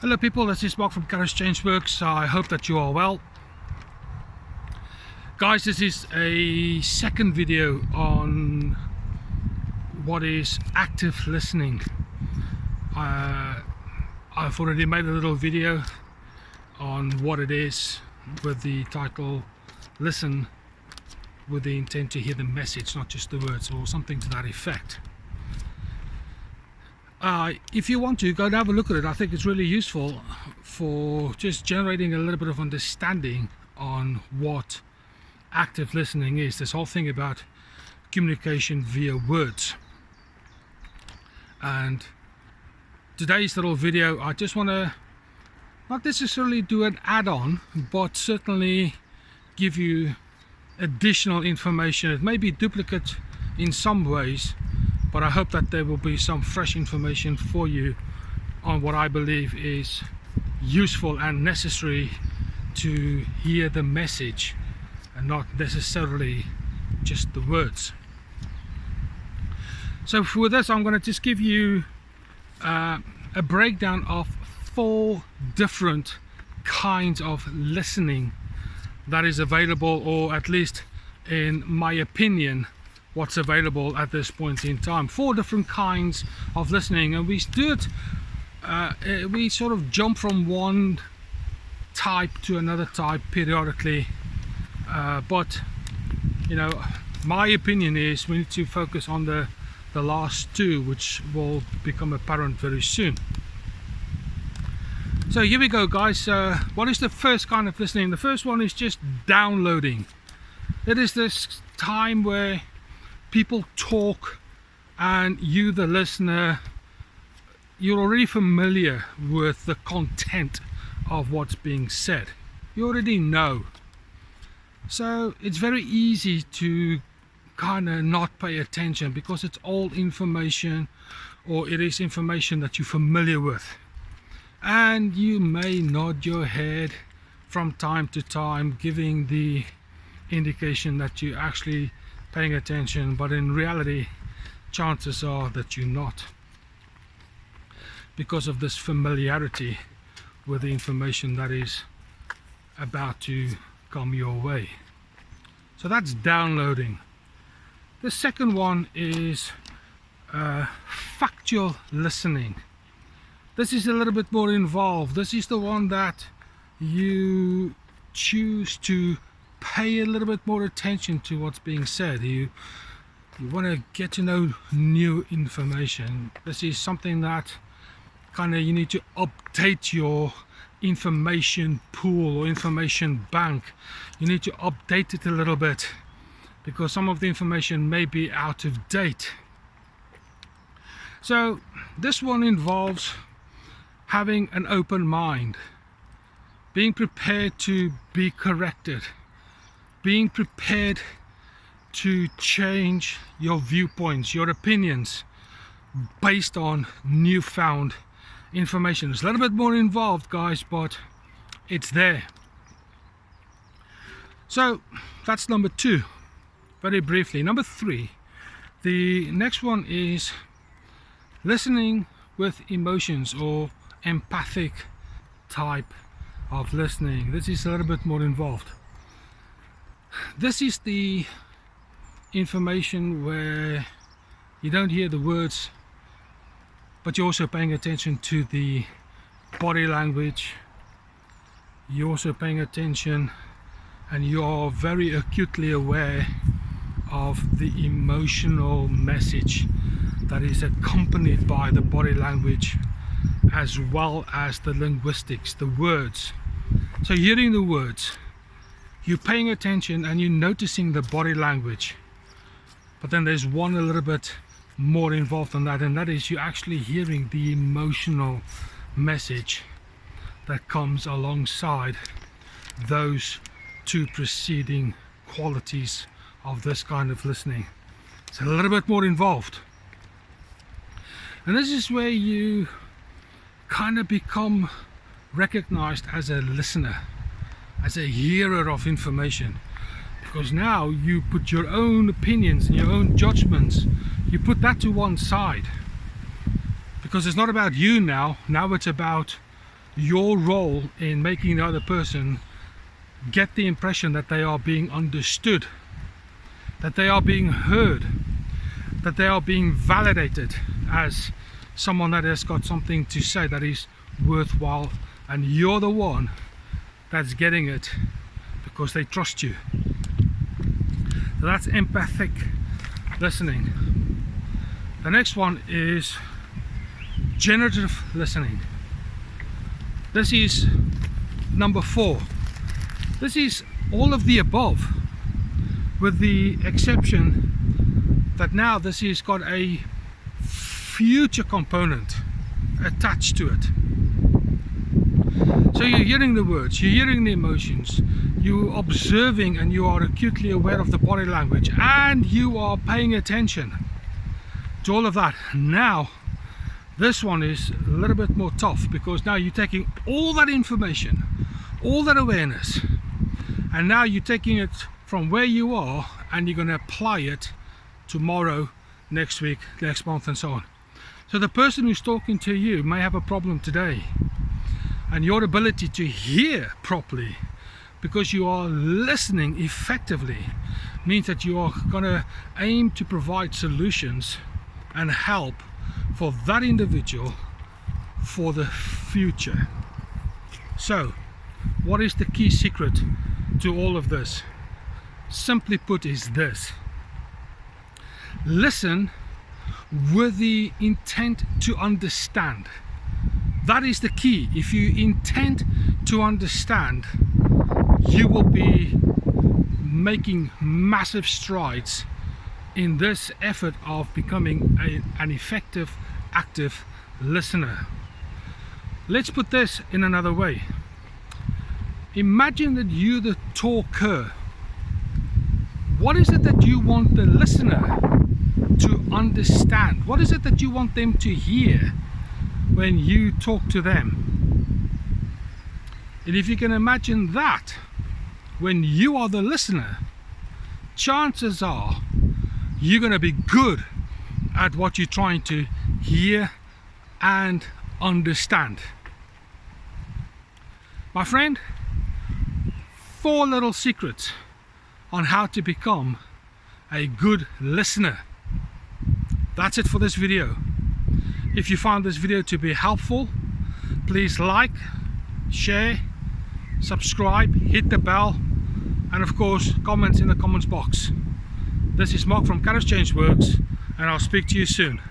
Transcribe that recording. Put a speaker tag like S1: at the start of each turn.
S1: Hello people, this is Mark from Courage Changeworks. I hope that you are well. Guys, this is a second video on what is active listening. I've already made a little video on what it is with the title Listen with the intent to hear the message, not just the words, or something to that effect. If you want to, go and have a look at it. I think it's really useful for just generating a little bit of understanding on what active listening is. This whole thing about communication via words. And today's little video, I just want to not necessarily do an add-on, but certainly give you additional information. It may be duplicate in some ways, but I hope that there will be some fresh information for you on what I believe is useful and necessary to hear the message and not necessarily just the words. So for this, I'm going to just give you a breakdown of 4 different kinds of listening that is available, or at least in my opinion what's available at this point in time. 4 different kinds of listening, and we do it, we sort of jump from one type to another type periodically, but you know, my opinion is we need to focus on the last 2, which will become apparent very soon. So here we go, guys. What is the first kind of listening? The first one is just downloading. It is this time where people talk and you, the listener, you're already familiar with the content of what's being said. You already know. So it's very easy to kind of not pay attention because it's old information, or it is information that you're familiar with. And you may nod your head from time to time, giving the indication that you're actually paying attention, but in reality chances are that you're not, because of this familiarity with the information that is about to come your way. So that's downloading. The second one is factual listening. This is a little bit more involved. This is the one that you choose to pay a little bit more attention to what's being said. You want to get to know new information. This is something that kind of you need to update your information pool or information bank. You need to update it a little bit because some of the information may be out of date. So this one involves having an open mind, being prepared to be corrected, being prepared to change your viewpoints, your opinions based on newfound information. It's a little bit more involved, guys, but it's there. So that's number 2, very briefly. Number 3, the next one is listening with emotions, or empathic type of listening. This is a little bit more involved. This is the information where you don't hear the words, but you're also paying attention to the body language. You're also paying attention, and you're very acutely aware of the emotional message that is accompanied by the body language, as well as the linguistics, the words. So hearing the words, you're paying attention and you're noticing the body language. But then there's one a little bit more involved than that, and that is you're actually hearing the emotional message that comes alongside those 2 preceding qualities of this kind of listening. It's a little bit more involved. And this is where you kind of become recognized as a listener, as a hearer of information, because now you put your own opinions and your own judgments, you put that to one side, because it's not about you now. Now it's about your role in making the other person get the impression that they are being understood, that they are being heard, that they are being validated as someone that has got something to say that is worthwhile, and you're the one that's getting it because they trust you. So that's empathic listening. The next one is generative listening. This is number 4. This is all of the above, with the exception that now this has got a future component attached to it. So you're hearing the words, you're hearing the emotions, you're observing, and you are acutely aware of the body language, and you are paying attention to all of that. Now this one is a little bit more tough, because now you're taking all that information, all that awareness, and now you're taking it from where you are and you're going to apply it tomorrow, next week, next month, and so on. So the person who's talking to you may have a problem today, and your ability to hear properly, because you are listening effectively, means that you are going to aim to provide solutions and help for that individual for the future. So what is the key secret to all of this? Simply put, is this: listen with the intent to understand. That is the key. If you intend to understand, you will be making massive strides in this effort of becoming an effective, active listener. Let's put this in another way. Imagine that you're the talker. What is it that you want the listener to understand? What is it that you want them to hear when you talk to them? And if you can imagine that, when you are the listener, chances are you're going to be good at what you're trying to hear and understand. My friend, 4 little secrets on how to become a good listener. That's it for this video. If you found this video to be helpful, please like, share, subscribe, hit the bell, and of course comments in the comments box. This is Mark from Character Change Works, and I'll speak to you soon.